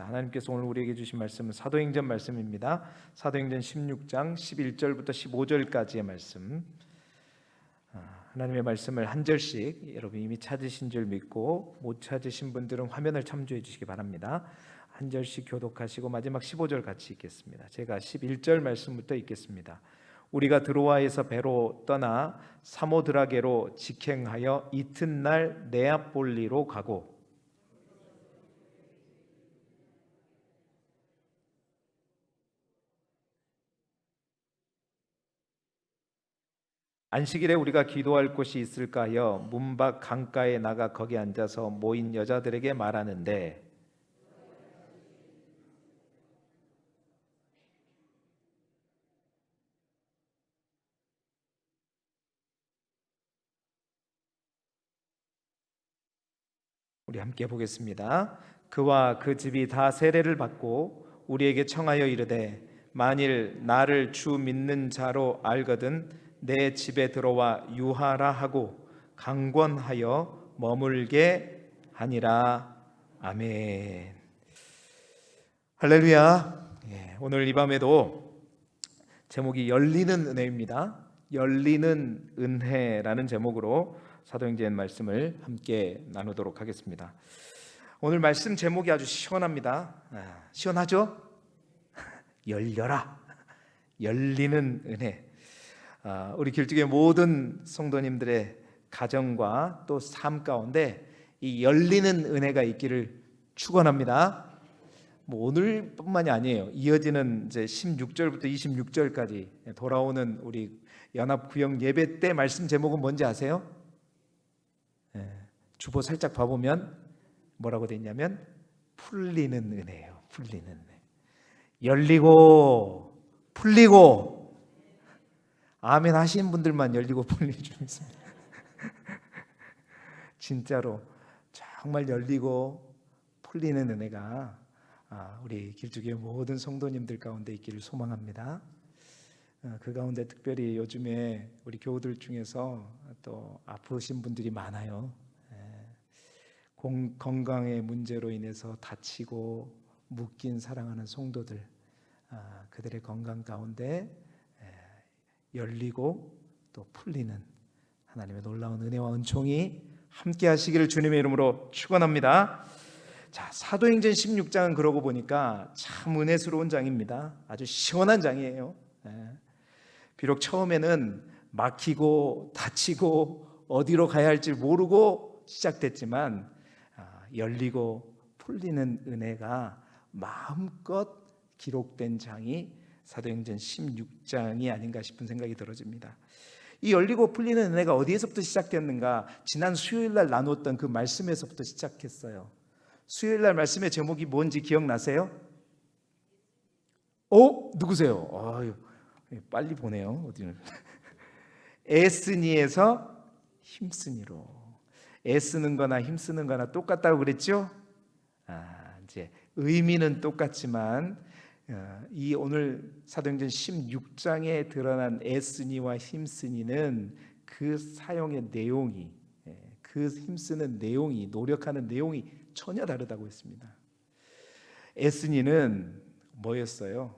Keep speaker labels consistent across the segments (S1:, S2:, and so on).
S1: 하나님께서 오늘 우리에게 주신 말씀은 사도행전 말씀입니다. 사도행전 16장 11절부터 15절까지의 말씀. 하나님의 말씀을 한 절씩 여러분 이미 찾으신 줄 믿고 못 찾으신 분들은 화면을 참조해 주시기 바랍니다. 한 절씩 교독하시고 마지막 15절 같이 읽겠습니다. 제가 11절 말씀부터 읽겠습니다. 우리가 드로아에서 배로 떠나 사모드라게로 직행하여 이튿날 네아폴리로 가고 안식일에 우리가 기도할 곳이 있을까 하여 문밖 강가에 나가 거기 앉아서 모인 여자들에게 말하는데 우리 함께 보겠습니다. 그와 그 집이 다 세례를 받고 우리에게 청하여 이르되 만일 나를 주 믿는 자로 알거든 내 집에 들어와 유하라 하고 강권하여 머물게 하니라. 아멘. 할렐루야. 오늘 이 밤에도 제목이 열리는 은혜입니다. 열리는 은혜라는 제목으로 사도행전 말씀을 함께 나누도록 하겠습니다. 오늘 말씀 제목이 아주 시원합니다. 시원하죠? 열려라. 열리는 은혜. 우리 길쭉의 모든 성도님들의 가정과 또 삶 가운데 이 열리는 은혜가 있기를 축원합니다. 오늘뿐만이 아니에요. 이어지는 이제 16절부터 26절까지 돌아오는 우리 연합구역 예배 때 말씀 제목은 뭔지 아세요? 주보 살짝 봐보면 뭐라고 돼 있냐면 풀리는 은혜예요. 풀리는 은혜. 열리고 풀리고 아멘 하신 분들만 열리고 풀리는 줄 믿습니다. 진짜로 정말 열리고 풀리는 은혜가 우리 길쭉의 모든 성도님들 가운데 있기를 소망합니다. 그 가운데 특별히 요즘에 우리 교우들 중에서 또 아프신 분들이 많아요. 건강의 문제로 인해서 다치고 묶인 사랑하는 성도들, 그들의 건강 가운데 열리고 또 풀리는 하나님의 놀라운 은혜와 은총이 함께 하시기를 주님의 이름으로 축원합니다. 자, 사도행전 16장은 그러고 보니까 참 은혜스러운 장입니다. 아주 시원한 장이에요. 비록 처음에는 막히고 다치고 어디로 가야 할지 모르고 시작됐지만 열리고 풀리는 은혜가 마음껏 기록된 장이 사도행전 16장이 아닌가 싶은 생각이 들어집니다. 이 열리고 풀리는 은혜가 어디에서부터 시작됐는가? 지난 수요일날 나누었던 그 말씀에서부터 시작했어요. 수요일날 말씀의 제목이 뭔지 기억나세요? 누구세요? 빨리 보네요. 어디는 애쓰니에서 힘쓰니로. 애쓰는 거나 힘쓰는 거나 똑같다고 그랬죠? 이제 의미는 똑같지만 이 오늘 사도행전 16장에 드러난 애쓰니와 힘쓰니는 그 사용의 내용이, 그 힘쓰는 내용이, 노력하는 내용이 전혀 다르다고 했습니다. 애쓰니는 뭐였어요?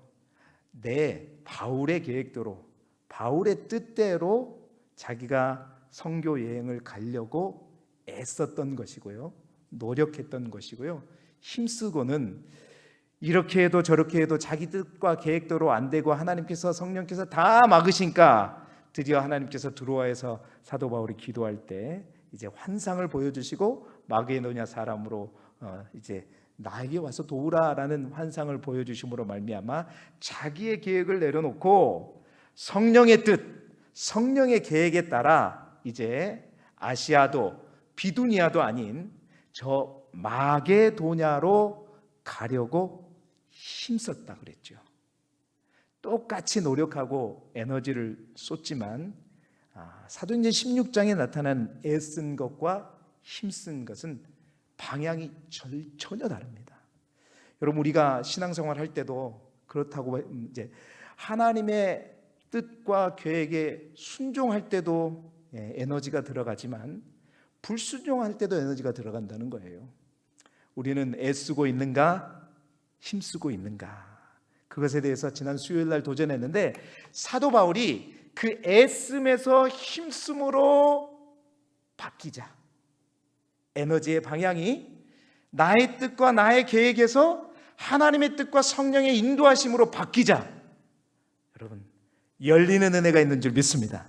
S1: 바울의 계획대로, 바울의 뜻대로 자기가 선교 여행을 가려고 애썼던 것이고요, 노력했던 것이고요. 힘쓰고는 이렇게 해도 저렇게 해도 자기 뜻과 계획대로 안 되고 하나님께서 성령께서 다 막으시니까 드디어 하나님께서 드로아에서 사도 바울이 기도할 때 이제 환상을 보여주시고 마게도냐 사람으로 이제 나에게 와서 도우라라는 환상을 보여주심으로 말미암아 자기의 계획을 내려놓고 성령의 뜻, 성령의 계획에 따라 이제 아시아도 비두니아도 아닌 저 마게도냐로 가려고 힘썼다 그랬죠. 똑같이 노력하고 에너지를 쏟지만 사도행전 16장에 나타난 애쓴 것과 힘쓴 것은 방향이 전혀 다릅니다. 여러분, 우리가 신앙생활 할 때도 그렇다고 이제 하나님의 뜻과 계획에 순종할 때도 에너지가 들어가지만 불순종할 때도 에너지가 들어간다는 거예요. 우리는 애쓰고 있는가? 힘쓰고 있는가? 그것에 대해서 지난 수요일 날 도전했는데 사도 바울이 그 애씀에서 힘씀으로 바뀌자. 에너지의 방향이 나의 뜻과 나의 계획에서 하나님의 뜻과 성령의 인도하심으로 바뀌자. 여러분, 열리는 은혜가 있는 줄 믿습니다.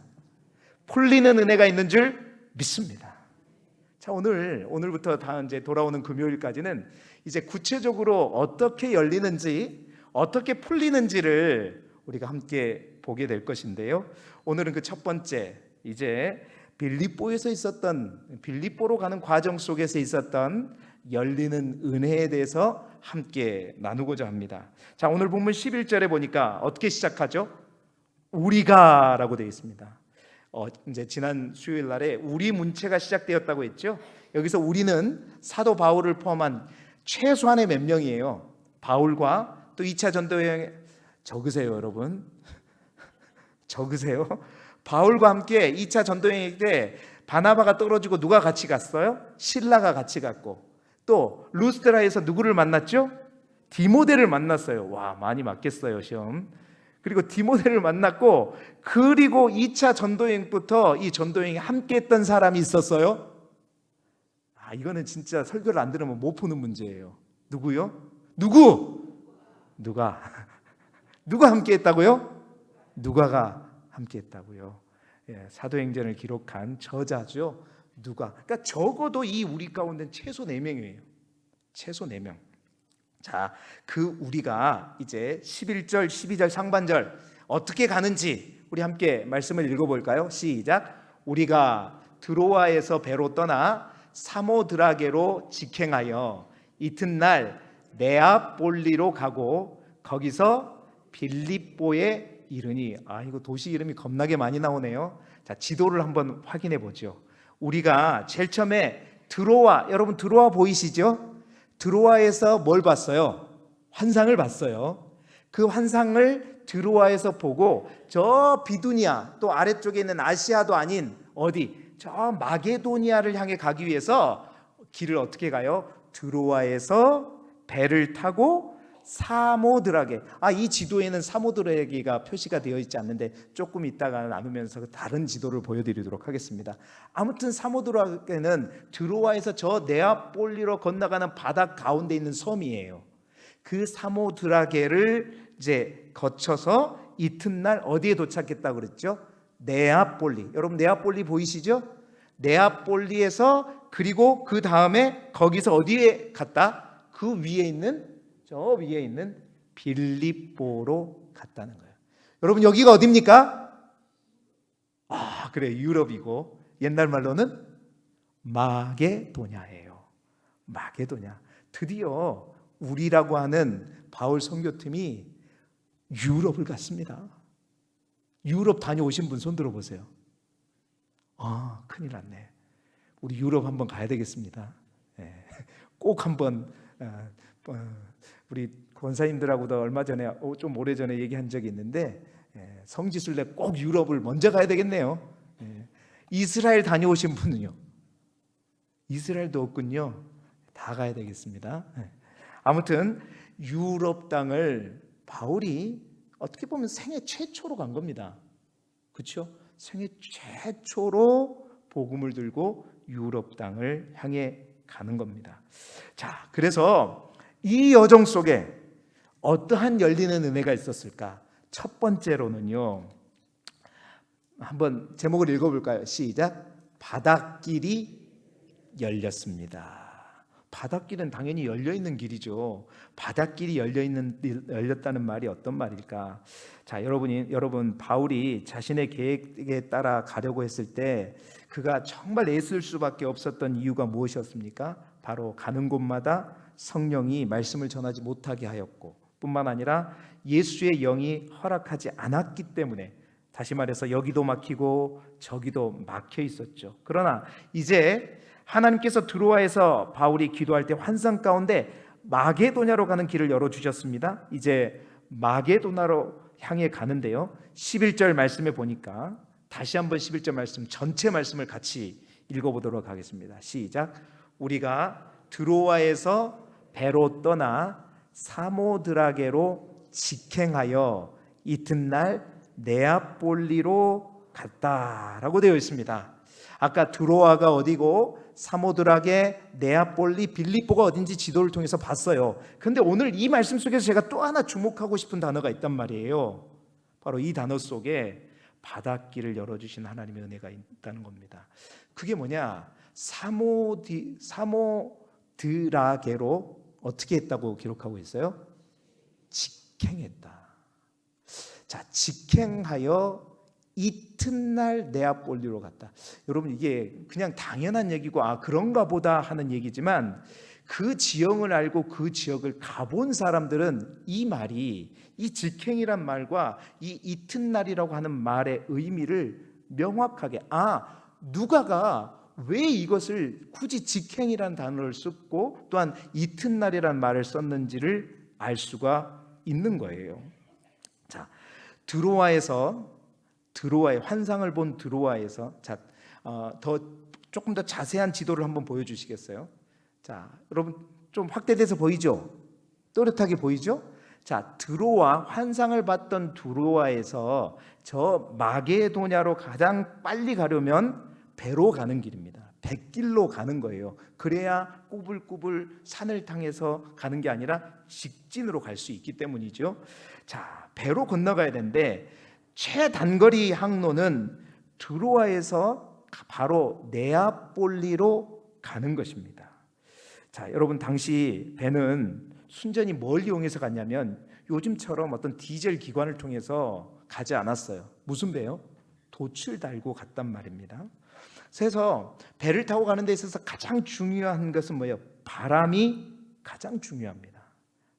S1: 풀리는 은혜가 있는 줄 믿습니다. 자, 오늘부터 다 이제 돌아오는 금요일까지는 이제 구체적으로 어떻게 열리는지, 어떻게 풀리는지를 우리가 함께 보게 될 것인데요. 오늘은 그 첫 번째, 이제 빌립보로 가는 과정 속에서 있었던 열리는 은혜에 대해서 함께 나누고자 합니다. 자, 오늘 본문 11절에 보니까 어떻게 시작하죠? 우리가라고 되어 있습니다. 이제 지난 수요일 날에 우리 문체가 시작되었다고 했죠. 여기서 우리는 사도 바울을 포함한 최소한의 몇 명이에요. 바울과 또 2차 전도 여행, 적으세요 여러분. 적으세요. 바울과 함께 2차 전도 여행 때 바나바가 떨어지고 누가 같이 갔어요? 실라가 같이 갔고, 또 루스드라에서 누구를 만났죠? 디모데를 만났어요. 와, 많이 맞겠어요 시험. 그리고 디모데를 만났고, 그리고 2차 전도여행부터 이 전도여행에 함께 했던 사람이 있었어요. 이거는 진짜 설교를 안 들으면 못 푸는 문제예요. 누구요? 누가 함께 했다고요? 누가가 함께 했다고요. 사도행전을 기록한 저자죠. 누가. 그러니까 적어도 이 우리 가운데는 최소 4명이에요. 최소 4명. 자, 그 우리가 이제 11절, 12절 상반절 어떻게 가는지 우리 함께 말씀을 읽어볼까요? 시작. 우리가 드로아에서 배로 떠나 사모드라게로 직행하여 이튿날 네아폴리로 가고 거기서 빌립보에 이르니. 이거 도시 이름이 겁나게 많이 나오네요. 자, 지도를 한번 확인해 보죠. 우리가 제일 처음에 여러분 드로아 보이시죠? 드로아에서 뭘 봤어요? 환상을 봤어요. 그 환상을 드로아에서 보고 저 비두니아, 또 아래쪽에 있는 아시아도 아닌 어디? 저 마게도니아를 향해 가기 위해서 길을 어떻게 가요? 드로아에서 배를 타고 사모드라게. 이 지도에는 사모드라게가 표시가 되어 있지 않는데 조금 이따가 나누면서 다른 지도를 보여드리도록 하겠습니다. 아무튼 사모드라게는 드로아에서 저 네아폴리로 건너가는 바다 가운데 있는 섬이에요. 그 사모드라게를 이제 거쳐서 이튿날 어디에 도착했다고 그랬죠? 네아폴리. 여러분 네아폴리 보이시죠? 네아폴리에서 그리고 그 다음에 거기서 어디에 갔다? 그 위에 있는 저 위에 있는 빌립보로 갔다는 거예요. 여러분 여기가 어디입니까? 그래, 유럽이고 옛날 말로는 마게도냐예요. 마게도냐. 드디어 우리라고 하는 바울 선교팀이 유럽을 갔습니다. 유럽 다녀오신 분 손 들어보세요. 큰일 났네. 우리 유럽 한번 가야 되겠습니다. 꼭 한번 우리 권사님들하고도 얼마 전에 좀 오래전에 얘기한 적이 있는데 성지순례 꼭 유럽을 먼저 가야 되겠네요. 이스라엘 다녀오신 분은요? 이스라엘도 없군요. 다 가야 되겠습니다. 아무튼 유럽 땅을 바울이 어떻게 보면 생애 최초로 간 겁니다. 그렇죠? 생애 최초로 복음을 들고 유럽 땅을 향해 가는 겁니다. 자, 그래서 이 여정 속에 어떠한 열리는 은혜가 있었을까? 첫 번째로는요, 한번 제목을 읽어볼까요? 시작. 바닷길이 열렸습니다. 바닷길은 당연히 열려있는 길이죠. 바닷길이 열렸다는 말이 어떤 말일까? 자, 여러분 바울이 자신의 계획에 따라 가려고 했을 때 그가 정말 애쓸 수밖에 없었던 이유가 무엇이었습니까? 바로 가는 곳마다 성령이 말씀을 전하지 못하게 하였고, 뿐만 아니라 예수의 영이 허락하지 않았기 때문에, 다시 말해서 여기도 막히고 저기도 막혀 있었죠. 그러나 이제 하나님께서 드로아에서 바울이 기도할 때 환상 가운데 마게도냐로 가는 길을 열어주셨습니다. 이제 마게도냐로 향해 가는데요, 11절 말씀에 보니까 다시 한번 11절 말씀 전체 말씀을 같이 읽어보도록 하겠습니다. 시작. 우리가 드로아에서 배로 떠나 사모드라게로 직행하여 이튿날 네아폴리로 갔다라고 되어 있습니다. 아까 드로아가 어디고 사모드라게, 네아폴리, 빌립보가 어딘지 지도를 통해서 봤어요. 그런데 오늘 이 말씀 속에서 제가 또 하나 주목하고 싶은 단어가 있단 말이에요. 바로 이 단어 속에 바닷길을 열어주신 하나님의 은혜가 있다는 겁니다. 그게 뭐냐? 사모드라게로 어떻게 했다고 기록하고 있어요? 직행했다. 자, 직행하여 이튿날 네아폴리로 갔다. 여러분, 이게 그냥 당연한 얘기고 그런가 보다 하는 얘기지만 그 지형을 알고 그 지역을 가본 사람들은 이 말이, 이 직행이란 말과 이 이튿날이라고 하는 말의 의미를 명확하게, 누가가 왜 이것을 굳이 직행이라는 단어를 썼고 또한 이튿날이라는 말을 썼는지를 알 수가 있는 거예요. 자, 드로아의 환상을 본 드로아에서 조금 더 자세한 지도를 한번 보여주시겠어요? 자, 여러분 좀 확대돼서 보이죠? 또렷하게 보이죠? 자, 드로아, 환상을 봤던 드로아에서 저 마게도냐로 가장 빨리 가려면 배로 가는 길입니다. 백길로 가는 거예요. 그래야 꾸불꾸불 산을 향해서 가는 게 아니라 직진으로 갈 수 있기 때문이죠. 자, 배로 건너가야 되는데 최단거리 항로는 드로아에서 바로 네아폴리로 가는 것입니다. 자, 여러분 당시 배는 순전히 뭘 이용해서 갔냐면 요즘처럼 어떤 디젤 기관을 통해서 가지 않았어요. 무슨 배요? 돛을 달고 갔단 말입니다. 그래서 배를 타고 가는 데 있어서 가장 중요한 것은 뭐예요? 바람이 가장 중요합니다.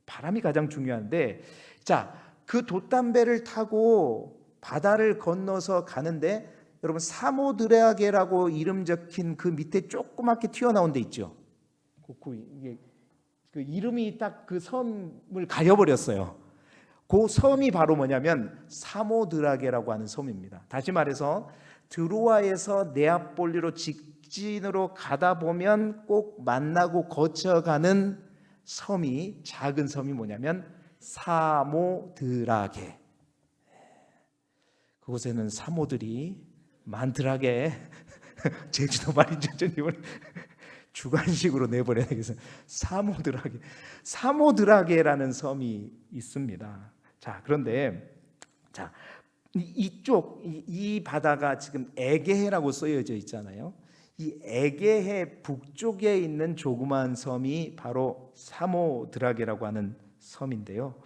S1: 바람이 가장 중요한데, 자, 그 돛담배를 타고 바다를 건너서 가는데 여러분 사모드라게라고 이름 적힌 그 밑에 조그맣게 튀어나온 데 있죠. 이게 그 이름이 딱 그 섬을 가려버렸어요. 그 섬이 바로 뭐냐면 사모드라게라고 하는 섬입니다. 다시 말해서 드로아에서 네아폴리로 직진으로 가다 보면 꼭 만나고 거쳐가는 섬이, 작은 섬이 뭐냐면 사모드라게. 그곳에는 사모들이 많더라게. 제주도 말인지 주관식으로 내버려야 되겠어요. 사모드라게라는 섬이 있습니다. 자, 그런데 자, 이 바다가 지금 에게해라고 쓰여져 있잖아요. 이 에게해 북쪽에 있는 조그마한 섬이 바로 사모드라게라고 하는 섬인데요.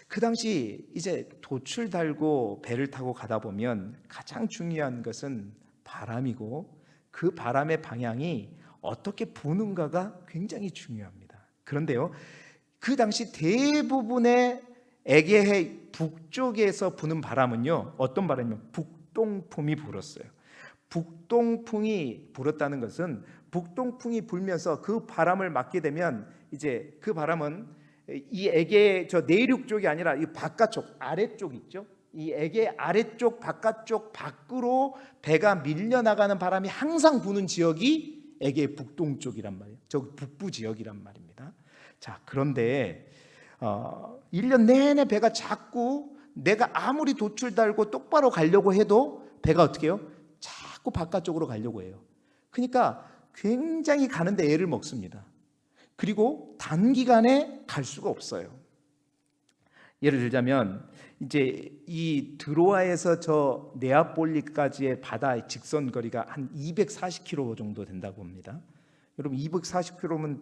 S1: 그 당시 이제 돛을 달고 배를 타고 가다 보면 가장 중요한 것은 바람이고 그 바람의 방향이 어떻게 부는가가 굉장히 중요합니다. 그런데요, 그 당시 대부분의 에게해 북쪽에서 부는 바람은요, 어떤 바람이면 북동풍이 불었어요. 북동풍이 불었다는 것은 북동풍이 불면서 그 바람을 맞게 되면 이제 그 바람은 이 에게 저 내륙 쪽이 아니라 이 바깥쪽 아래쪽 있죠. 이 에게 아래쪽 바깥쪽 밖으로 배가 밀려나가는 바람이 항상 부는 지역이 에게 북동쪽이란 말이에요. 저 북부 지역이란 말입니다. 자, 그런데 1년 내내 배가 자꾸 내가 아무리 돛을 달고 똑바로 가려고 해도 배가 어떻게 해요? 자꾸 바깥쪽으로 가려고 해요. 그러니까 굉장히 가는데 애를 먹습니다. 그리고 단기간에 갈 수가 없어요. 예를 들자면 이제 이 드로아에서 저 네아폴리까지의 바다의 직선 거리가 한 240km 정도 된다고 합니다. 여러분 240km면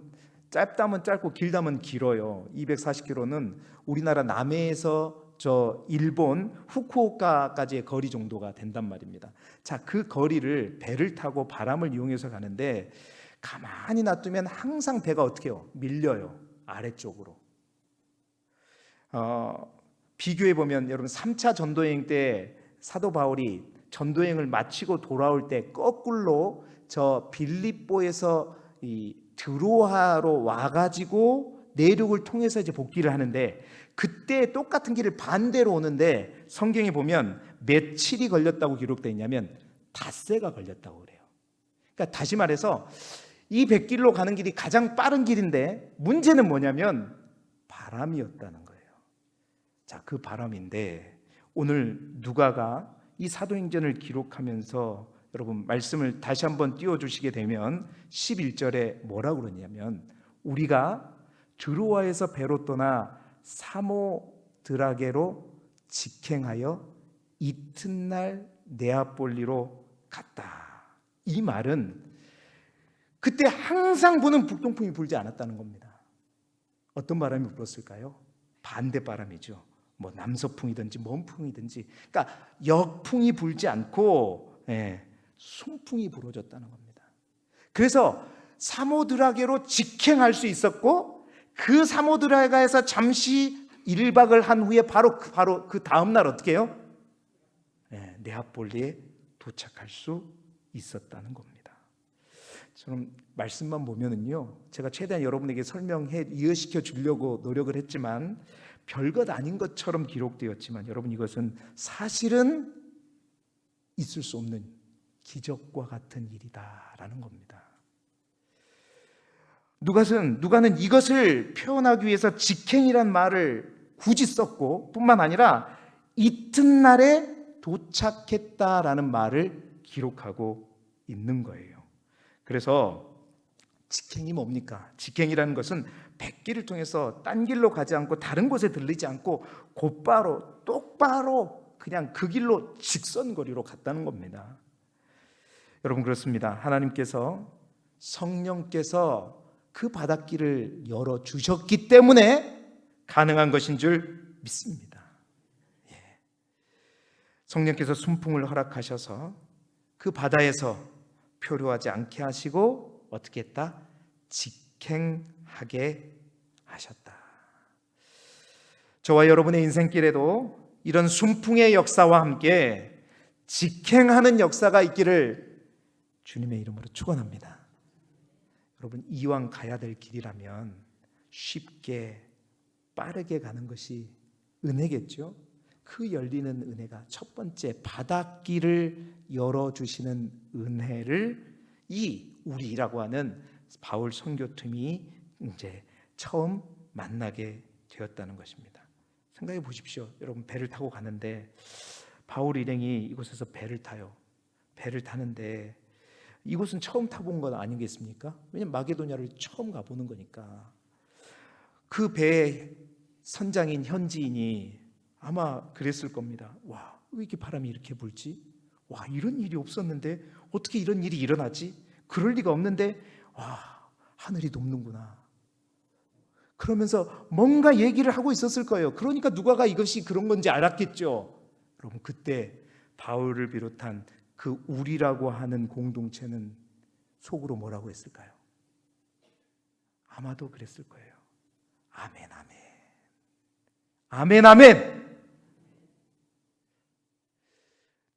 S1: 짧다면 짧고 길다면 길어요. 240km는 우리나라 남해에서 저 일본 후쿠오카까지의 거리 정도가 된단 말입니다. 자, 그 거리를 배를 타고 바람을 이용해서 가는데 가만히 놔두면 항상 배가 어떻게 해요? 밀려요. 아래쪽으로. 비교해 보면 여러분 3차 전도여행 때 사도 바울이 전도여행을 마치고 돌아올 때 거꾸로 저 빌립보에서 이 드로아로 와가지고 내륙을 통해서 이제 복귀를 하는데 그때 똑같은 길을 반대로 오는데 성경에 보면 며칠이 걸렸다고 기록되어 있냐면 닷새가 걸렸다고 그래요. 그러니까 다시 말해서 이 백길로 가는 길이 가장 빠른 길인데 문제는 뭐냐면 바람이었다는 거예요. 자, 그 바람인데 오늘 누가가 이 사도행전을 기록하면서 여러분 말씀을 다시 한번 띄워주시게 되면 11절에 뭐라고 그러냐면 우리가 드로아에서 배로 떠나 사모드라게로 직행하여 이튿날 네아폴리로 갔다. 이 말은 그때 항상 부는 북동풍이 불지 않았다는 겁니다. 어떤 바람이 불었을까요? 반대 바람이죠. 뭐 남서풍이든지 먼풍이든지, 그러니까 역풍이 불지 않고 순풍이 불어졌다는 겁니다. 그래서 사모드라게로 직행할 수 있었고 그 사모드라게에서 잠시 1박을 한 후에 바로 그 다음 날 어떻게 해요? 네아폴리에 도착할 수 있었다는 겁니다. 저는 말씀만 보면은요, 제가 최대한 여러분에게 설명해 이해시켜 주려고 노력을 했지만 별것 아닌 것처럼 기록되었지만 여러분 이것은 사실은 있을 수 없는 기적과 같은 일이다라는 겁니다. 누가는 이것을 표현하기 위해서 직행이란 말을 굳이 썼고 뿐만 아니라 이튿날에 도착했다라는 말을 기록하고 있는 거예요. 그래서 직행이 뭡니까? 직행이라는 것은 백길을 통해서 딴 길로 가지 않고 다른 곳에 들리지 않고 곧바로 똑바로 그냥 그 길로 직선거리로 갔다는 겁니다. 여러분 그렇습니다. 하나님께서 성령께서 그 바닷길을 열어주셨기 때문에 가능한 것인 줄 믿습니다. 성령께서 순풍을 허락하셔서 그 바다에서 표류하지 않게 하시고 어떻게 했다? 직행하게 하셨다. 저와 여러분의 인생길에도 이런 순풍의 역사와 함께 직행하는 역사가 있기를 주님의 이름으로 축원합니다. 여러분 이왕 가야 될 길이라면 쉽게 빠르게 가는 것이 은혜겠죠. 그 열리는 은혜가 첫 번째 바닷길을 열어주시는 은혜를 이 우리라고 하는 바울 선교팀이 이제 처음 만나게 되었다는 것입니다. 생각해 보십시오. 여러분 배를 타고 가는데 바울 일행이 이곳에서 배를 타요. 배를 타는데 이곳은 처음 타본 건 아니겠습니까? 왜냐하면 마게도냐를 처음 가보는 거니까. 그 배의 선장인 현지인이 아마 그랬을 겁니다. 와, 왜 이렇게 바람이 이렇게 불지? 와, 이런 일이 없었는데 어떻게 이런 일이 일어나지? 그럴 리가 없는데 와, 하늘이 돕는구나. 그러면서 뭔가 얘기를 하고 있었을 거예요. 그러니까 누가가 이것이 그런 건지 알았겠죠. 여러분 그때 바울을 비롯한 그 우리라고 하는 공동체는 속으로 뭐라고 했을까요? 아마도 그랬을 거예요. 아멘, 아멘. 아멘, 아멘.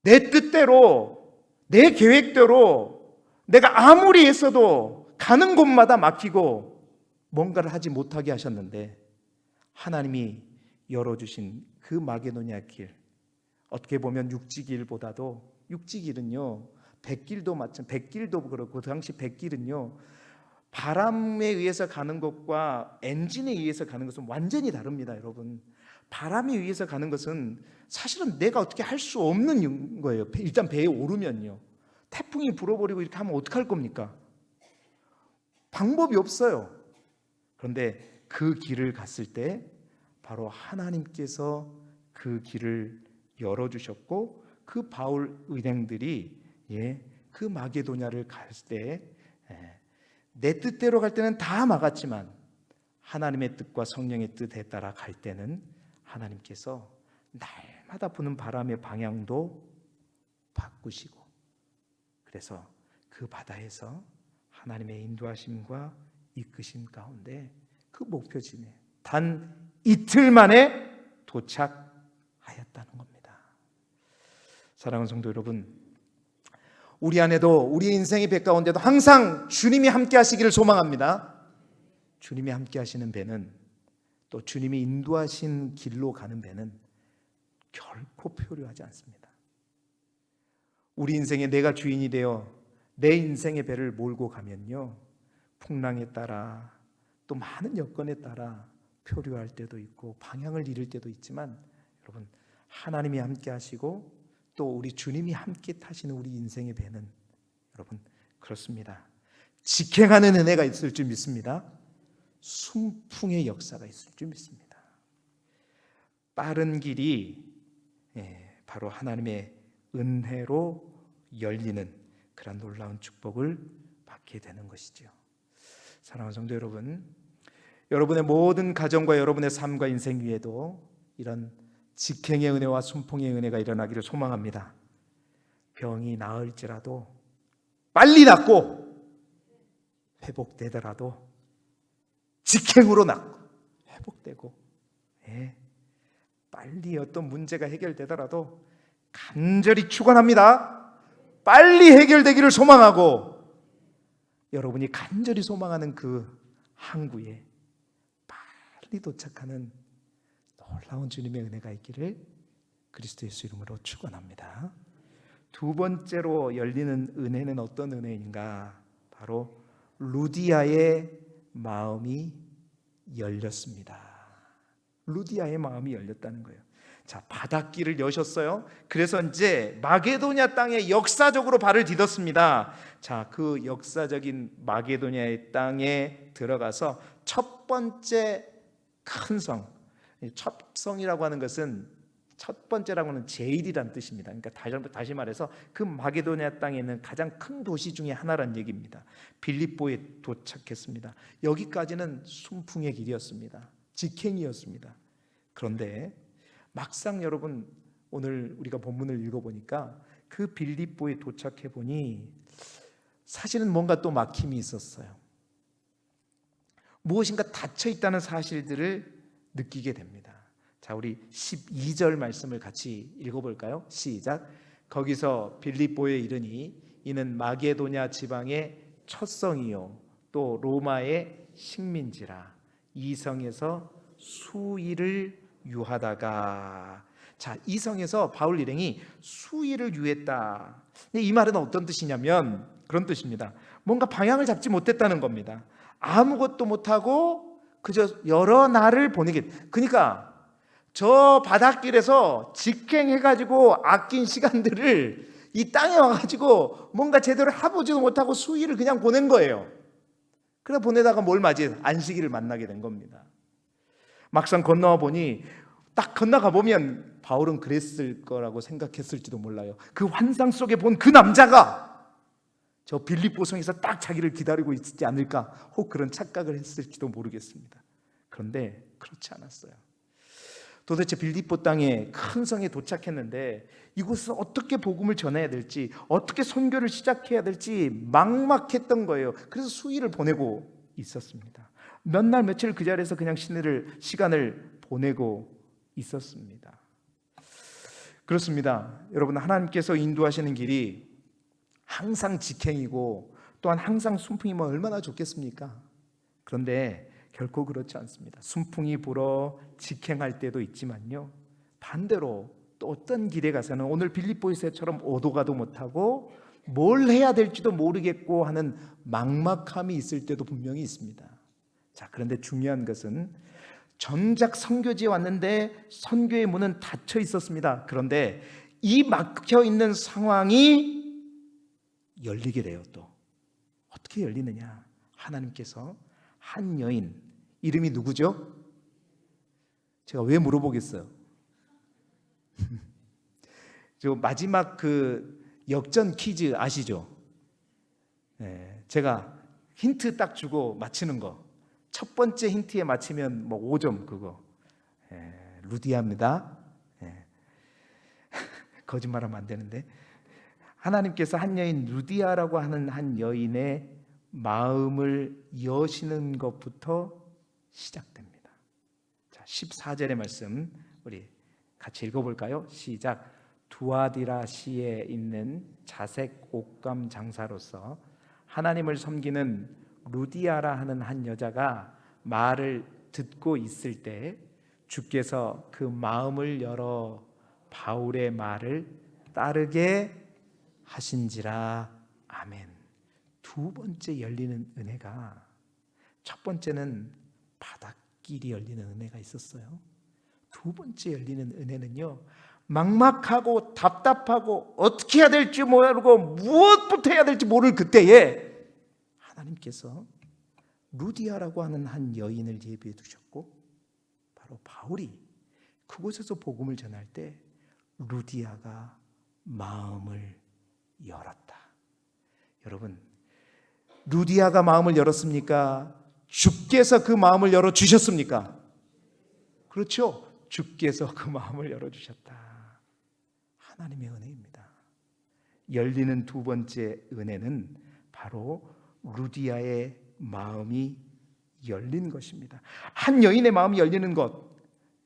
S1: 내 뜻대로, 내 계획대로 내가 아무리 했어도 가는 곳마다 막히고 뭔가를 하지 못하게 하셨는데 하나님이 열어주신 그 마게도냐 길, 어떻게 보면 육지길보다도 육지길은요, 백길도 그렇고 그 당시 백길은요 바람에 의해서 가는 것과 엔진에 의해서 가는 것은 완전히 다릅니다. 여러분 바람에 의해서 가는 것은 사실은 내가 어떻게 할 수 없는 거예요. 일단 배에 오르면요 태풍이 불어버리고 이렇게 하면 어떡할 겁니까? 방법이 없어요. 그런데 그 길을 갔을 때 바로 하나님께서 그 길을 열어주셨고 그 바울 일행들이 그 마게도냐를 갈 때 내 뜻대로 갈 때는 다 막았지만 하나님의 뜻과 성령의 뜻에 따라 갈 때는 하나님께서 날마다 부는 바람의 방향도 바꾸시고 그래서 그 바다에서 하나님의 인도하심과 이끄심 가운데 그 목표지에 단 이틀 만에 도착하였다는 겁니다. 사랑하는 성도 여러분, 우리 안에도 우리 인생의 배 가운데도 항상 주님이 함께 하시기를 소망합니다. 주님이 함께 하시는 배는 또 주님이 인도하신 길로 가는 배는 결코 표류하지 않습니다. 우리 인생에 내가 주인이 되어 내 인생의 배를 몰고 가면요 풍랑에 따라 또 많은 여건에 따라 표류할 때도 있고 방향을 잃을 때도 있지만 여러분 하나님이 함께 하시고 또 우리 주님이 함께 타시는 우리 인생의 배는 여러분 그렇습니다. 직행하는 은혜가 있을 줄 믿습니다. 순풍의 역사가 있을 줄 믿습니다. 빠른 길이 바로 하나님의 은혜로 열리는 그런 놀라운 축복을 받게 되는 것이죠. 사랑하는 성도 여러분, 여러분의 모든 가정과 여러분의 삶과 인생 위에도 이런 직행의 은혜와 순풍의 은혜가 일어나기를 소망합니다. 병이 나을지라도 빨리 낫고 회복되더라도 직행으로 낫고 회복되고 빨리 어떤 문제가 해결되더라도 간절히 축원합니다. 빨리 해결되기를 소망하고 여러분이 간절히 소망하는 그 항구에 빨리 도착하는 놀라운 주님의 은혜가 있기를 그리스도 예수 이름으로 축원합니다. 두 번째로 열리는 은혜는 어떤 은혜인가? 바로 루디아의 마음이 열렸습니다. 루디아의 마음이 열렸다는 거예요. 자, 바닷길을 여셨어요. 그래서 이제 마게도냐 땅에 역사적으로 발을 디뎠습니다. 자, 그 역사적인 마게도냐의 땅에 들어가서 첫 번째 큰 성, 첫 성이라고 하는 것은 첫 번째라고 하는 제일이란 뜻입니다. 그러니까 다시 말해서 그 마게도냐 땅에 있는 가장 큰 도시 중에 하나란 얘기입니다. 빌립보에 도착했습니다. 여기까지는 순풍의 길이었습니다. 직행이었습니다. 그런데 막상 여러분 오늘 우리가 본문을 읽어보니까 그 빌립보에 도착해 보니 사실은 뭔가 또 막힘이 있었어요. 무엇인가 닫혀 있다는 사실들을 느끼게 됩니다. 자, 우리 12절 말씀을 같이 읽어볼까요? 시작. 거기서 빌립보에 이르니 이는 마게도냐 지방의 첫 성이요 또 로마의 식민지라. 이 성에서 수일을 유하다가, 자, 이 성에서 바울 일행이 수일을 유했다. 이 말은 어떤 뜻이냐면 그런 뜻입니다. 뭔가 방향을 잡지 못했다는 겁니다. 아무것도 못하고 그저 여러 날을 보내게. 그러니까 저 바닷길에서 직행해가지고 아낀 시간들을 이 땅에 와가지고 뭔가 제대로 해보지도 못하고 수일을 그냥 보낸 거예요. 그래 보내다가 뭘 맞이해? 안식일을 만나게 된 겁니다. 막상 건너와 보니 딱 건너가 보면 바울은 그랬을 거라고 생각했을지도 몰라요. 그 환상 속에 본 그 남자가 저 빌립보 성에서 딱 자기를 기다리고 있지 않을까, 혹 그런 착각을 했을지도 모르겠습니다. 그런데 그렇지 않았어요. 도대체 빌립보 땅에 큰 성에 도착했는데 이곳에서 어떻게 복음을 전해야 될지, 어떻게 선교를 시작해야 될지 막막했던 거예요. 그래서 수일을 보내고 있었습니다. 몇 날 며칠 그 자리에서 그냥 시간을 보내고 있었습니다. 그렇습니다. 여러분, 하나님께서 인도하시는 길이 항상 직행이고 또한 항상 순풍이면 얼마나 좋겠습니까? 그런데 결코 그렇지 않습니다. 순풍이 불어 직행할 때도 있지만요, 반대로 또 어떤 길에 가서는 오늘 빌립보에서처럼 오도 가도 못하고 뭘 해야 될지도 모르겠고 하는 막막함이 있을 때도 분명히 있습니다. 자, 그런데 중요한 것은 정작 선교지에 왔는데 선교의 문은 닫혀 있었습니다. 그런데 이 막혀 있는 상황이 열리게 돼요. 또 어떻게 열리느냐? 하나님께서 한 여인, 이름이 누구죠? 제가 왜 물어보겠어요? 저 마지막 그 역전 퀴즈 아시죠? 네, 제가 힌트 딱 주고 맞히는 거, 첫 번째 힌트에 맞히면 뭐 5점 그거. 루디아입니다. 거짓말하면 안 되는데, 하나님께서 한 여인 루디아라고 하는 한 여인의 마음을 여시는 것부터 시작됩니다. 자, 14절의 말씀 우리 같이 읽어볼까요? 시작. 두아디라시에 있는 자색 옷감 장사로서 하나님을 섬기는 루디아라 하는 한 여자가 말을 듣고 있을 때 주께서 그 마음을 열어 바울의 말을 따르게 하신지라. 아멘. 두 번째 열리는 은혜가, 첫 번째는 미리 열리는 은혜가 있었어요. 두 번째 열리는 은혜는요, 막막하고 답답하고 어떻게 해야 될지 모르고 무엇부터 해야 될지 모를 그때에 하나님께서 루디아라고 하는 한 여인을 예비해 두셨고, 바로 바울이 그곳에서 복음을 전할 때 루디아가 마음을 열었다. 여러분, 루디아가 마음을 열었습니까? 주께서 그 마음을 열어주셨습니까? 그렇죠. 주께서 그 마음을 열어주셨다. 하나님의 은혜입니다. 열리는 두 번째 은혜는 바로 루디아의 마음이 열린 것입니다. 한 여인의 마음이 열리는 것,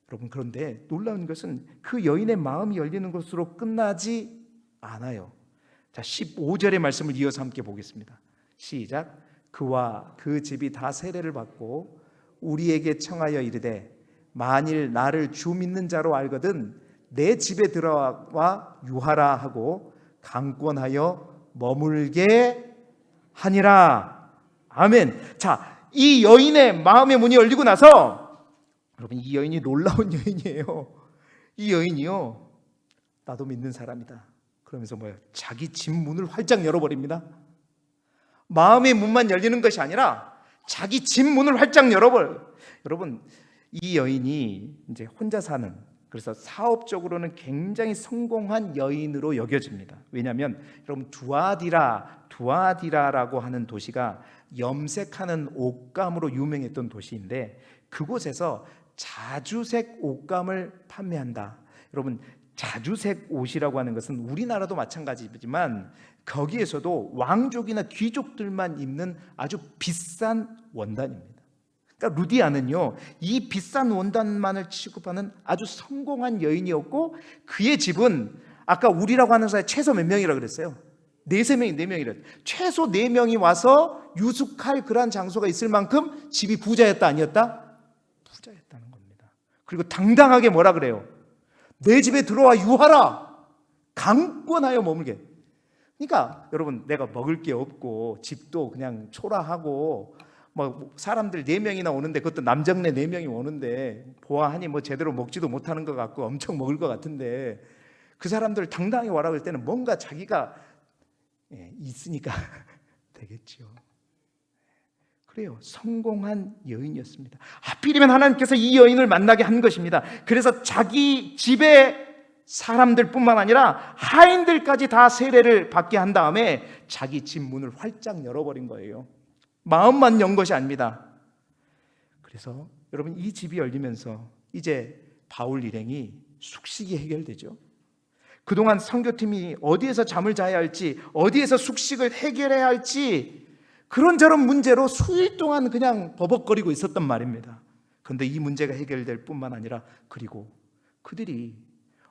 S1: 여러분, 그런데 놀라운 것은 그 여인의 마음이 열리는 것으로 끝나지 않아요. 자, 15절의 말씀을 이어서 함께 보겠습니다. 시작. 그와 그 집이 다 세례를 받고 우리에게 청하여 이르되 만일 나를 주 믿는 자로 알거든 내 집에 들어와 유하라 하고 강권하여 머물게 하니라. 아멘. 자, 이 여인의 마음의 문이 열리고 나서, 여러분, 이 여인이 놀라운 여인이에요. 이 여인이요, 나도 믿는 사람이다 그러면서 뭐예요? 자기 집 문을 활짝 열어버립니다. 마음의 문만 열리는 것이 아니라 자기 집 문을 활짝 열어버려요. 여러분, 이 여인이 이제 혼자 사는, 그래서 사업적으로는 굉장히 성공한 여인으로 여겨집니다. 왜냐하면 여러분, 두아디라라고 하는 도시가 염색하는 옷감으로 유명했던 도시인데, 그곳에서 자주색 옷감을 판매한다. 여러분, 자주색 옷이라고 하는 것은 우리나라도 마찬가지지만 거기에서도 왕족이나 귀족들만 입는 아주 비싼 원단입니다. 그러니까 루디아는요, 이 비싼 원단만을 취급하는 아주 성공한 여인이었고, 그의 집은 아까 우리라고 하는 사람이 최소 몇 명이라고 그랬어요? 4명이래. 최소 4명이 와서 유숙할 그러한 장소가 있을 만큼 집이 부자였다, 아니었다? 부자였다는 겁니다. 그리고 당당하게 뭐라 그래요? 내 집에 들어와 유하라, 강권하여 머물게. 그러니까 여러분, 내가 먹을 게 없고 집도 그냥 초라하고 뭐 사람들 4명이나 오는데, 그것도 남정네 4명이 오는데 보아하니 뭐 제대로 먹지도 못하는 것 같고 엄청 먹을 것 같은데, 그 사람들 당당히 와라 할 때는 뭔가 자기가 있으니까 되겠죠. 그래요. 성공한 여인이었습니다. 하필이면 하나님께서 이 여인을 만나게 한 것입니다. 그래서 자기 집에 사람들뿐만 아니라 하인들까지 다 세례를 받게 한 다음에 자기 집 문을 활짝 열어버린 거예요. 마음만 연 것이 아닙니다. 그래서 여러분, 이 집이 열리면서 이제 바울 일행이 숙식이 해결되죠. 그동안 선교팀이 어디에서 잠을 자야 할지, 어디에서 숙식을 해결해야 할지 그런저런 문제로 수일 동안 그냥 버벅거리고 있었단 말입니다. 그런데 이 문제가 해결될 뿐만 아니라, 그리고 그들이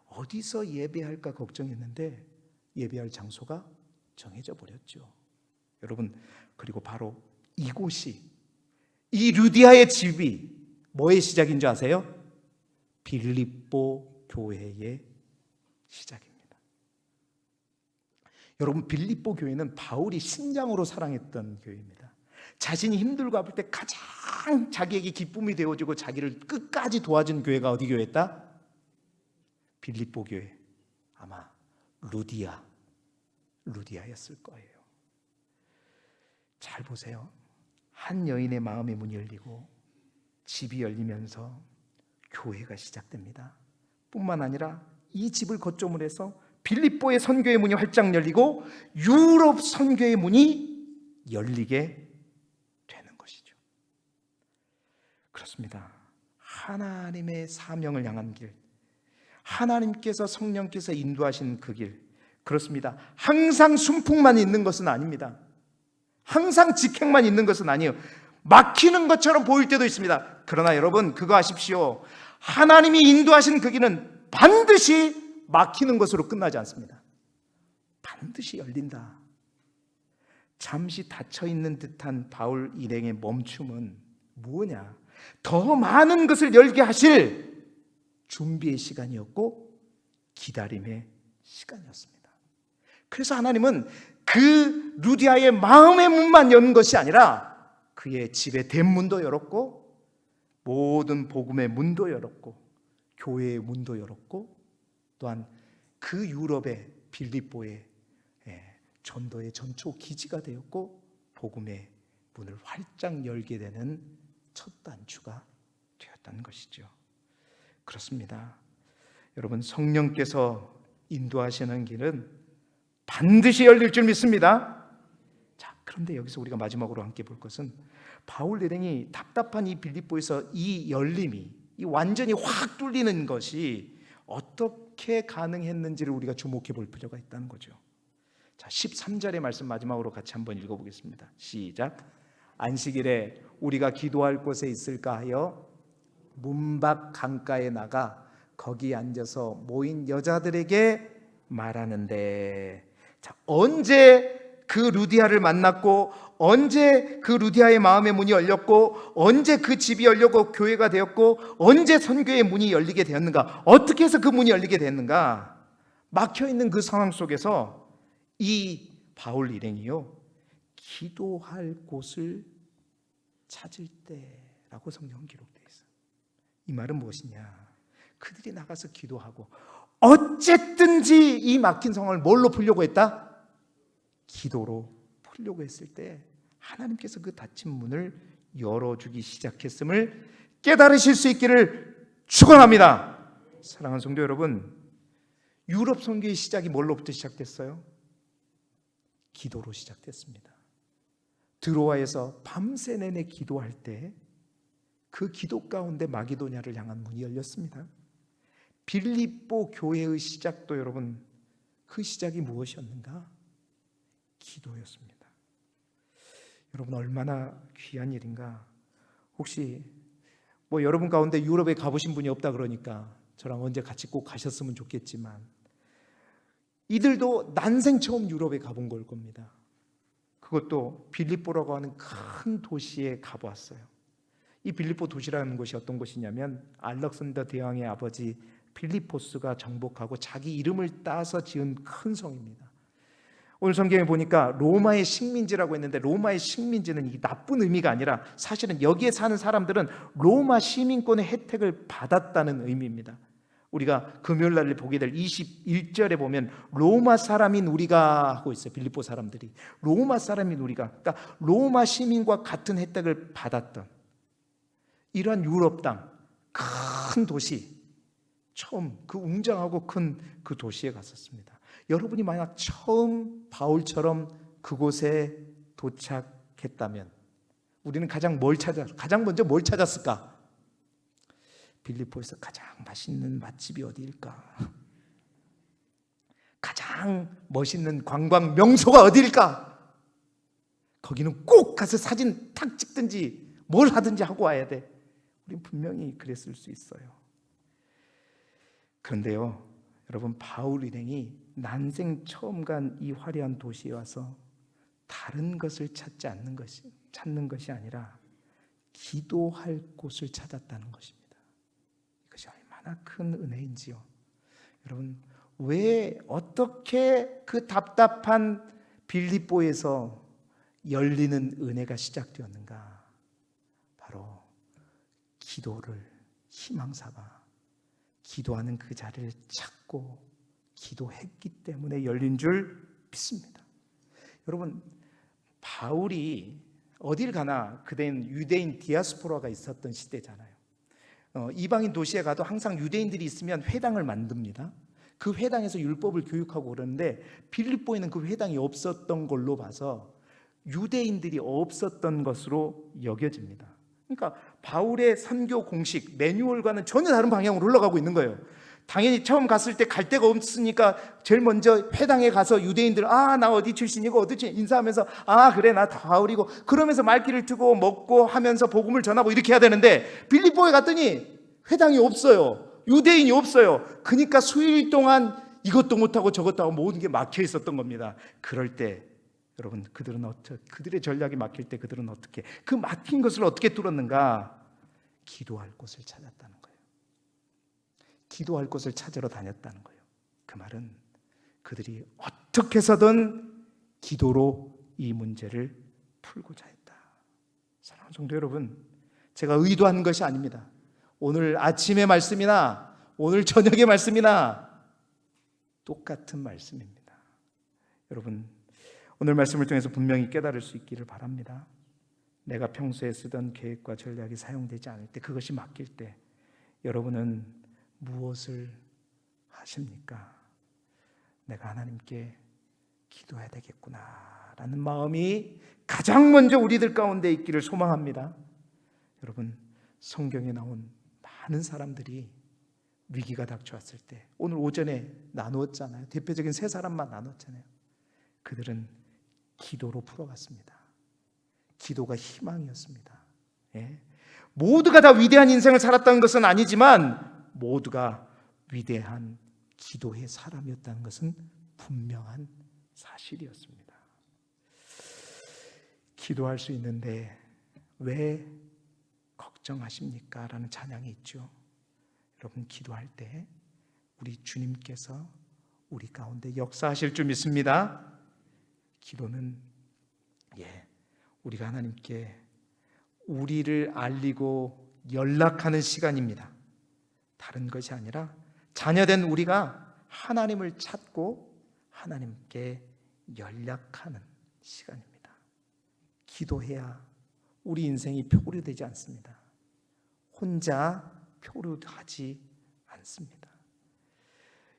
S1: 어디서 예배할까 걱정했는데 예배할 장소가 정해져 버렸죠. 여러분, 그리고 바로 이곳이, 이 루디아의 집이 뭐의 시작인 줄 아세요? 빌립보 교회의 시작입니다. 여러분, 빌립보 교회는 바울이 신장으로 사랑했던 교회입니다. 자신이 힘들고 아플 때 가장 자기에게 기쁨이 되어주고 자기를 끝까지 도와준 교회가 어디 교회였다? 빌립보 교회. 아마 루디아였을 거예요. 잘 보세요. 한 여인의 마음의 문이 열리고 집이 열리면서 교회가 시작됩니다. 뿐만 아니라 이 집을 거점으로 해서 빌립보의 선교의 문이 활짝 열리고 유럽 선교의 문이 열리게 되는 것이죠. 그렇습니다. 하나님의 사명을 향한 길, 하나님께서, 성령께서 인도하신 그 길, 그렇습니다. 항상 순풍만 있는 것은 아닙니다. 항상 직행만 있는 것은 아니에요. 막히는 것처럼 보일 때도 있습니다. 그러나 여러분, 그거 아십시오. 하나님이 인도하신 그 길은 반드시 막히는 것으로 끝나지 않습니다. 반드시 열린다. 잠시 닫혀있는 듯한 바울 일행의 멈춤은 뭐냐? 더 많은 것을 열게 하실 준비의 시간이었고 기다림의 시간이었습니다. 그래서 하나님은 그 루디아의 마음의 문만 연 것이 아니라 그의 집의 대문도 열었고 모든 복음의 문도 열었고 교회의 문도 열었고 또한 그 유럽의 빌립보의 전도의 전초 기지가 되었고 복음의 문을 활짝 열게 되는 첫 단추가 되었다는 것이죠. 그렇습니다. 여러분, 성령께서 인도하시는 길은 반드시 열릴 줄 믿습니다. 자, 그런데 여기서 우리가 마지막으로 함께 볼 것은 바울 일행이 답답한 이 빌립보에서 이 열림이 이 완전히 확 뚫리는 것이 어떻게 가능했는지를 우리가 주목해 볼 필요가 있다는 거죠. 자, 13절의 말씀 마지막으로 같이 한번 읽어보겠습니다. 시작. 안식일에 우리가 기도할 곳에 있을까 하여 문밖 강가에 나가 거기 앉아서 모인 여자들에게 말하는데, 자, 언제 그 루디아를 만났고 언제 그 루디아의 마음의 문이 열렸고 언제 그 집이 열렸고 교회가 되었고 언제 선교의 문이 열리게 되었는가? 어떻게 해서 그 문이 열리게 됐는가? 막혀있는 그 상황 속에서 이 바울 일행이요, 기도할 곳을 찾을 때라고 성경은 기록되어 있어요. 이 말은 무엇이냐? 그들이 나가서 기도하고 어쨌든지 이 막힌 상황을 뭘로 풀려고 했다? 기도로 풀려고 했을 때 하나님께서 그 닫힌 문을 열어주기 시작했음을 깨달으실 수 있기를 축원합니다. 사랑하는 성도 여러분, 유럽 선교의 시작이 뭘로부터 시작됐어요? 기도로 시작됐습니다. 드로아에서 밤새 내내 기도할 때 그 기도 가운데 마게도냐를 향한 문이 열렸습니다. 빌립보 교회의 시작도 여러분, 그 시작이 무엇이었는가? 기도였습니다. 여러분, 얼마나 귀한 일인가. 혹시 여러분 가운데 유럽에 가보신 분이 없다 그러니까 저랑 언제 같이 꼭 가셨으면 좋겠지만, 이들도 난생 처음 유럽에 가본 걸 겁니다. 그것도 빌립보라고 하는 큰 도시에 가보았어요. 이 빌립보 도시라는 곳이 어떤 곳이냐면 알렉산더 대왕의 아버지 빌리포스가 정복하고 자기 이름을 따서 지은 큰 성입니다. 오늘 성경에 보니까 로마의 식민지라고 했는데, 로마의 식민지는 이 나쁜 의미가 아니라 사실은 여기에 사는 사람들은 로마 시민권의 혜택을 받았다는 의미입니다. 우리가 금요일 날 보게 될 21절에 보면 로마 사람인 우리가 하고 있어요. 빌립보 사람들이 로마 사람인 우리가, 그러니까 로마 시민과 같은 혜택을 받았던 이러한 유럽 땅 큰 도시, 처음 그 웅장하고 큰 그 도시에 갔었습니다. 여러분이 만약 처음 바울처럼 그곳에 도착했다면 우리는 가장 먼저 뭘 찾았을까? 빌립보에서 가장 맛있는 맛집이 어디일까? 가장 멋있는 관광 명소가 어디일까? 거기는 꼭 가서 사진 탁 찍든지 뭘 하든지 하고 와야 돼. 우린 분명히 그랬을 수 있어요. 그런데요, 여러분, 바울 일행이 난생 처음 간 이 화려한 도시에 와서 다른 것을 찾는 것이 아니라 기도할 곳을 찾았다는 것입니다. 이것이 얼마나 큰 은혜인지요. 여러분, 왜 어떻게 그 답답한 빌립보에서 열리는 은혜가 시작되었는가? 바로 기도를 희망 삼아 기도하는 그 자리를 찾고 기도했기 때문에 열린 줄 믿습니다. 여러분, 바울이 어딜 가나 그때는 유대인 디아스포라가 있었던 시대잖아요. 이방인 도시에 가도 항상 유대인들이 있으면 회당을 만듭니다. 그 회당에서 율법을 교육하고 그러는데 빌립보에는 그 회당이 없었던 걸로 봐서 유대인들이 없었던 것으로 여겨집니다. 그러니까 바울의 선교 공식 매뉴얼과는 전혀 다른 방향으로 흘러가고 있는 거예요. 당연히 처음 갔을 때 갈 데가 없으니까 제일 먼저 회당에 가서 유대인들, 나 어디 출신이고 어디 인사하면서, 그래 나 바울이고, 그러면서 말귀를 트고 먹고 하면서 복음을 전하고 이렇게 해야 되는데, 빌립보에 갔더니 회당이 없어요. 유대인이 없어요. 그러니까 수일 동안 이것도 못하고 저것도 하고 모든 게 막혀 있었던 겁니다. 그럴 때 여러분, 그들의 전략이 막힐 때 그들은 어떻게, 그 막힌 것을 어떻게 뚫었는가? 기도할 곳을 찾았다는 거예요. 기도할 곳을 찾으러 다녔다는 거예요. 그 말은 그들이 어떻게 해서든 기도로 이 문제를 풀고자 했다. 사랑하는 성도 여러분, 제가 의도한 것이 아닙니다. 오늘 아침의 말씀이나 오늘 저녁의 말씀이나 똑같은 말씀입니다. 여러분, 오늘 말씀을 통해서 분명히 깨달을 수 있기를 바랍니다. 내가 평소에 쓰던 계획과 전략이 사용되지 않을 때, 그것이 막힐 때 여러분은 무엇을 하십니까? 내가 하나님께 기도해야 되겠구나 라는 마음이 가장 먼저 우리들 가운데 있기를 소망합니다. 여러분, 성경에 나온 많은 사람들이 위기가 닥쳐왔을 때, 오늘 오전에 나누었잖아요. 대표적인 세 사람만 나눴잖아요. 그들은 기도로 풀어갔습니다. 기도가 희망이었습니다. 예. 모두가 다 위대한 인생을 살았다는 것은 아니지만 모두가 위대한 기도의 사람이었다는 것은 분명한 사실이었습니다. 기도할 수 있는데 왜 걱정하십니까? 라는 찬양이 있죠. 여러분, 기도할 때 우리 주님께서 우리 가운데 역사하실 줄 믿습니다. 기도는 우리가 하나님께 우리를 알리고 연락하는 시간입니다. 다른 것이 아니라 자녀된 우리가 하나님을 찾고 하나님께 연락하는 시간입니다. 기도해야 우리 인생이 표류되지 않습니다. 혼자 표류하지 않습니다.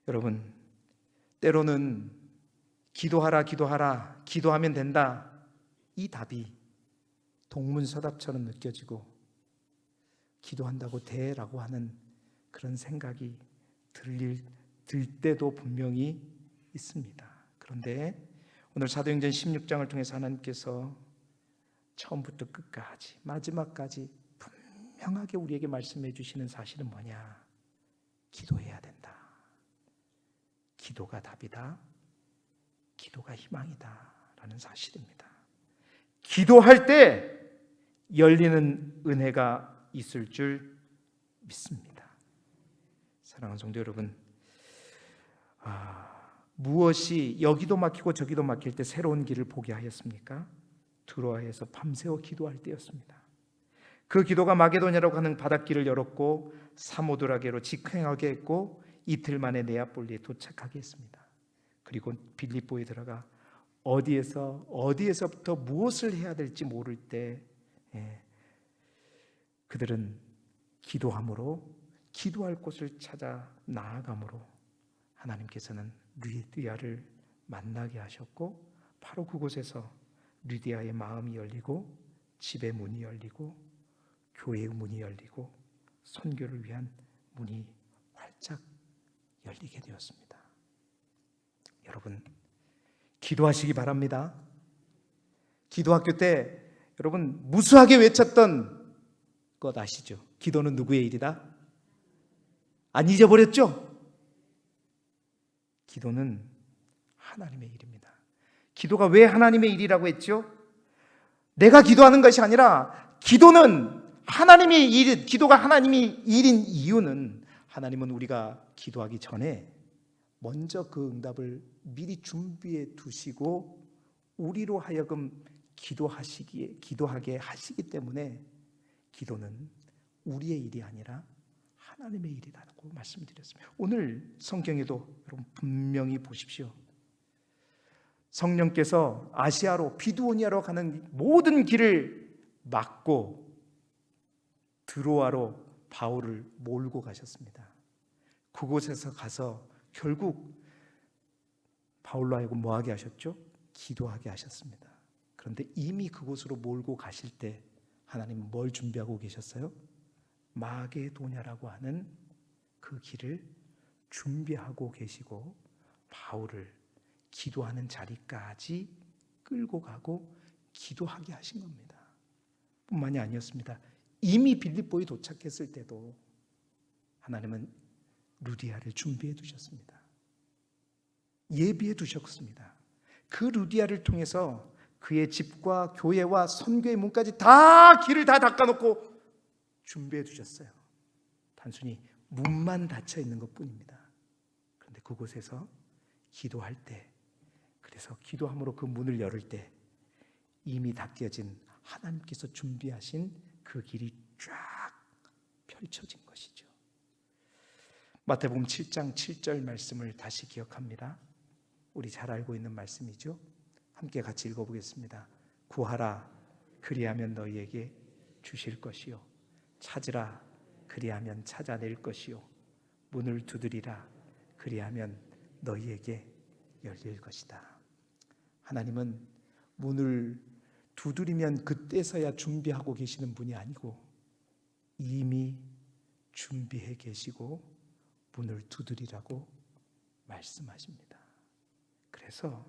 S1: 여러분, 때로는 기도하라, 기도하면 된다, 이 답이 동문서답처럼 느껴지고 기도한다고 돼라고 하는 그런 생각이 들 때도 분명히 있습니다. 그런데 오늘 사도행전 16장을 통해서 하나님께서 처음부터 끝까지 마지막까지 분명하게 우리에게 말씀해 주시는 사실은 뭐냐? 기도해야 된다. 기도가 답이다. 기도가 희망이다 라는 사실입니다. 기도할 때 열리는 은혜가 있을 줄 믿습니다. 사랑하는 성도 여러분, 무엇이 여기도 막히고 저기도 막힐 때 새로운 길을 보게 하였습니까? 드로아에서 밤새워 기도할 때였습니다. 그 기도가 마게도냐라고 하는 바닷길을 열었고 사모드라게로 직행하게 했고 이틀 만에 네아폴리에 도착하게 했습니다. 그리고 빌립보에 들어가 어디에서부터 무엇을 해야 될지 모를 때 그들은 기도함으로, 기도할 곳을 찾아 나아감으로 하나님께서는 리디아를 만나게 하셨고 바로 그곳에서 리디아의 마음이 열리고 집의 문이 열리고 교회의 문이 열리고 선교를 위한 문이 활짝 열리게 되었습니다. 여러분, 기도하시기 바랍니다. 기도학교 때 여러분 무수하게 외쳤던 것 아시죠? 기도는 누구의 일이다? 안 잊어버렸죠? 기도는 하나님의 일입니다. 기도가 왜 하나님의 일이라고 했죠? 내가 기도하는 것이 아니라 기도는 하나님의 일, 기도가 하나님의 일인 이유는 하나님은 우리가 기도하기 전에 먼저 그 응답을 미리 준비해 두시고 우리로 하여금 기도하게 하시기 때문에 기도는 우리의 일이 아니라 하나님의 일이라고 말씀드렸습니다. 오늘 성경에도 여러분 분명히 보십시오. 성령께서 아시아로 비두오니아로 가는 모든 길을 막고 드로아로 바울을 몰고 가셨습니다. 그곳에서 가서 결국 바울로 하여금 뭐하게 하셨죠? 기도하게 하셨습니다. 그런데 이미 그곳으로 몰고 가실 때 하나님은 뭘 준비하고 계셨어요? 마게도냐라고 하는 그 길을 준비하고 계시고 바울을 기도하는 자리까지 끌고 가고 기도하게 하신 겁니다. 뿐만이 아니었습니다. 이미 빌립보에 도착했을 때도 하나님은 루디아를 준비해 두셨습니다. 예비해 두셨습니다. 그 루디아를 통해서 그의 집과 교회와 선교의 문까지 다 길을 다 닦아놓고 준비해 두셨어요. 단순히 문만 닫혀 있는 것뿐입니다. 그런데 그곳에서 기도할 때, 그래서 기도함으로 그 문을 열을 때 이미 닫혀진 하나님께서 준비하신 그 길이 쫙 펼쳐진 것이죠. 마태복음 7장 7절 말씀을 다시 기억합니다. 우리 잘 알고 있는 말씀이죠. 함께 같이 읽어보겠습니다. 구하라 그리하면 너희에게 주실 것이요 찾으라 그리하면 찾아낼 것이요 문을 두드리라 그리하면 너희에게 열릴 것이다. 하나님은 문을 두드리면 그때서야 준비하고 계시는 분이 아니고 이미 준비해 계시고 문을 두드리라고 말씀하십니다. 그래서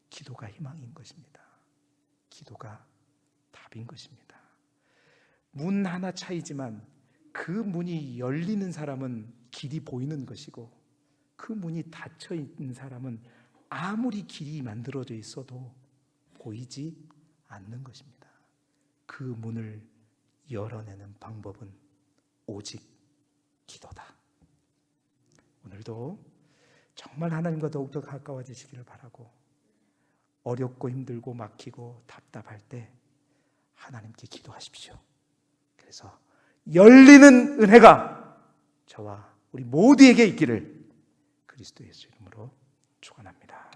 S1: 기도가 희망인 것입니다. 기도가 답인 것입니다. 문 하나 차이지만 그 문이 열리는 사람은 길이 보이는 것이고 그 문이 닫혀 있는 사람은 아무리 길이 만들어져 있어도 보이지 않는 것입니다. 그 문을 열어내는 방법은 오직 기도다. 오늘도 정말 하나님과 더욱더 가까워지시기를 바라고 어렵고 힘들고 막히고 답답할 때 하나님께 기도하십시오. 그래서 열리는 은혜가 저와 우리 모두에게 있기를 그리스도 예수 이름으로 축원합니다.